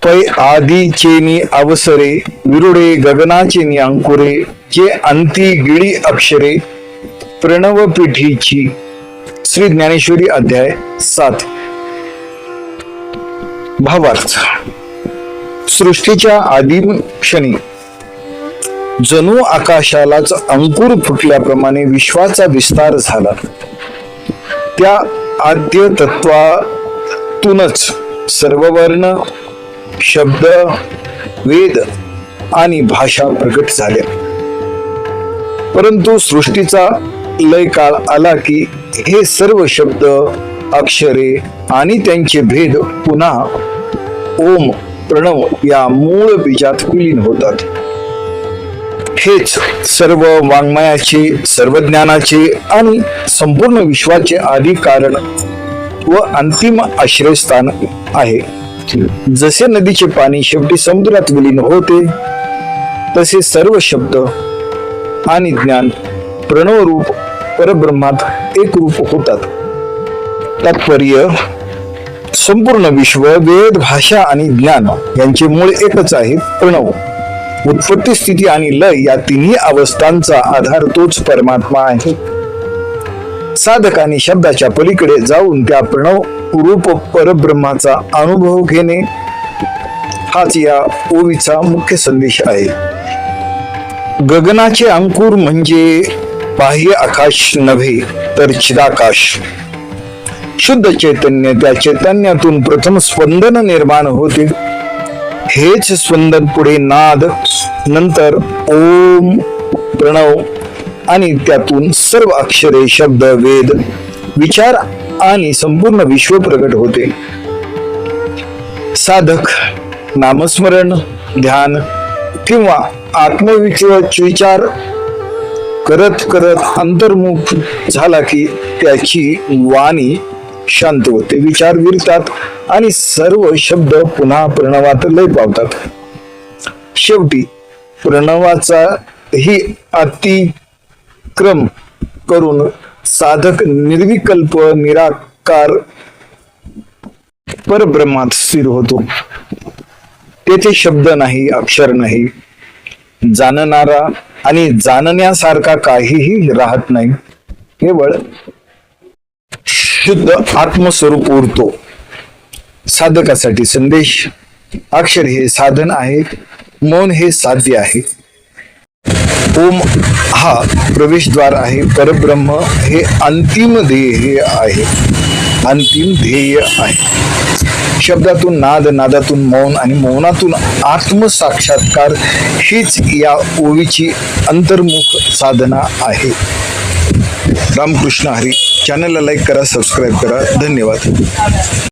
पै आदीचेनी अवसरे विरुडे गगनाचेनी अंकुरे जे अंती गिळी अक्षरे प्रणव पीठीची. श्री ज्ञानेश्वरी अध्याय 7. भावार्थ. सृष्टीच्या आदिम क्षणी जणू आकाशालाच अंकुर फुटल्याप्रमाणे विश्वाचा विस्तार झाला. त्या आद्य तत्वातूनच सर्व वर्ण, शब्द, वेद आणि भाषा प्रकट झाल्या. परंतु सृष्टीचा लय काळ आला की हे सर्व शब्द, अक्षरे आणि त्यांचे भेद पुन्हा ओम प्रणव या मूळ बीजात विलीन होतात. हेच सर्व वाङ्मयाचे, सर्व ज्ञानाचे आणि संपूर्ण विश्वाचे आदी कारण व अंतिम आश्रयस्थान आहे. जसे नदीचे पाणी शेवटी समुद्रात विलीन होते, तसे सर्व शब्द आणि ज्ञान प्रणव रूप परब्रह्मात एक रूप होतात. तात्पर्य: संपूर्ण विश्व, वेद, भाषा आणि ज्ञान यांचे मूळ एकच आहे, प्रणव. उत्पत्ती, स्थिती आणि लय या तिन्ही अवस्थांचा आधार तोच परमात्मा आहे. साधकाने शब्दाच्या पलीकडे जाऊन त्या प्रणव रूप परब्रह्माचा अनुभव घेणे हाच या ओवीचा मुख्य संदेश आहे. गगनाचे अंकुर म्हणजे बाह्य आकाश नव्हे तर चिदाकाश. शुद्ध चैतन्य, त्या चैतन्यातून प्रथम स्पंदन निर्माण होते. हेच स्पंदन पुढे नाद, नंतर ओम प्रणव आणि त्यातून सर्व अक्षरे, शब्द, वेद, विचार आणि संपूर्ण विश्व प्रकट होते. साधक नामस्मरण, ध्यान किंवा आत्मविचार करत करत अंतर्मुख झाला की त्याची वाणी शांत होते, विचार विरतात आणि सर्व शब्द पुन्हा प्रणवात लय पावतात. शेवटी प्रणवाचा ही अतिक्रम करून साधक निर्विकल्प निराकार परब्रह्मात स्थिर होतो. तेथे शब्द नाही, अक्षर नाही, जाणणारा आणि जाणण्यासारखा काहीही राहत नाही. केवळ शुद्ध आत्मस्वरूप उरतो. साधकासाठी संदेश: अक्षर हे साधन आहे, मौन हे साध्य आहे, ओम हा प्रवेशद्वार आहे, परब्रह्म हे अंतिम ध्येय आहे, अंतिम ध्येय आहे. शब्दातून नाद, नादातून मौन आणि मौनातून आत्मसाक्षात्कार हीच या ओवीची अंतर्मुख साधना आहे. रामकृष्ण हरी. चॅनलला लाईक करा, सबस्क्राईब करा. धन्यवाद.